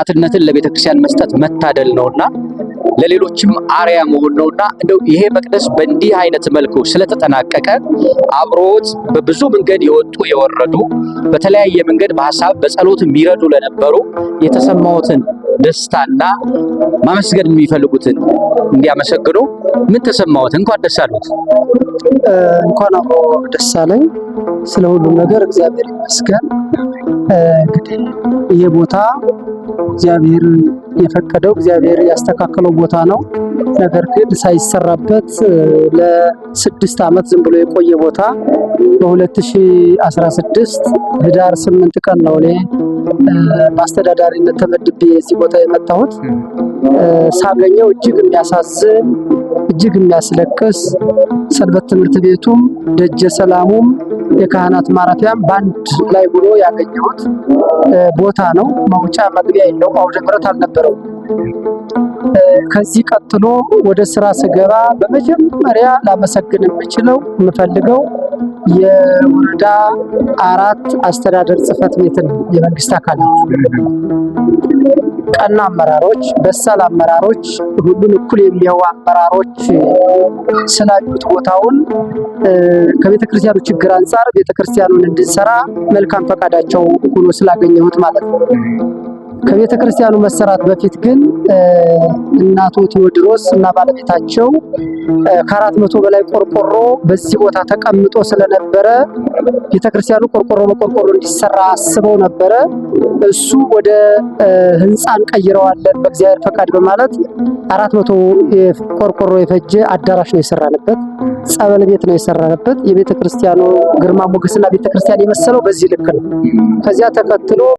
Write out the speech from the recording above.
ወጣትነትን ለቤተክርስቲያን መስጠት መታደል ነውና ለሌሎችም አርያ መሆን ነውና እንደው ይሄ መቅደስ በእንዲህ አይነት መልኩ ስለተጠናቀቀ አብሮት በብዙ መንገድ የወጡ የወረዱ በተለያየ መንገድ በሐሳብ በጸሎት የሚረዱ ለነበሩ የተሰማዎትን ደስታና ማመስገን የሚፈልጉትን እንዲያመሰግኑ ምን ተሰማዎት? እንኳን ደስ አሉት። እንኳን አብሮ ደስ አለኝ። ስለ ሁሉም ነገር እግዚአብሔር ይመስገን። እንግዲህ ይሄ ቦታ እግዚአብሔር የፈቀደው እግዚአብሔር ያስተካከለው ቦታ ነው። ነገር ግን ሳይሰራበት ለ6 ዓመት ዝም ብሎ የቆየ ቦታ በ2016 ህዳር 8 ቀን ነው እኔ በአስተዳዳሪነት ተመድቤ እዚህ ቦታ የመጣሁት። ሳገኘው እጅግ የሚያሳዝን እጅግ የሚያስለቅስ ሰንበት ትምህርት ቤቱም ደጀ ሰላሙም የካህናት ማረፊያም ባንድ ላይ ሆኖ ያገኘሁት ቦታ ነው። መውጫ መግቢያ የለውም። አውደ ምሕረት አልነበረው። ከዚህ ቀጥሎ ወደ ስራ ስገባ በመጀመሪያ ላመሰግን የምፈልገው የወረዳ 4 አስተዳደር ጽሕፈት ቤትን የመንግስት አካላት ቀና አመራሮች፣ በሳል አመራሮች፣ ሁሉን እኩል የሚያዩ አመራሮች ስላዩት ቦታውን ከቤተክርስቲያኑ ችግር አንጻር ቤተክርስቲያኑን እንድንሰራ መልካም ፈቃዳቸው ሆኖ ስላገኘሁት ማለት ነው። ከቤተክርስቲያኑ መሰራት በፊት ግን እናቶ ቴዎድሮስ እና ባለቤታቸው ከ400 በላይ ቆርቆሮ በዚህ ቦታ ተቀምጦ ስለነበረ ቤተክርስቲያኑ ቆርቆሮ በቆርቆሮ እንዲሰራ አስበው ነበረ። እሱ ወደ ህንፃ እንቀይረዋለን በእግዚአብሔር ፈቃድ በማለት 400 ቆርቆሮ የፈጀ አዳራሽ ነው የሰራንበት። ጸበል ቤት ነው የሰራንበት። የቤተክርስቲያኑ ግርማ ሞገስና ቤተክርስቲያን የመሰለው በዚህ ልክ ነው። ከዚያ ተከትሎ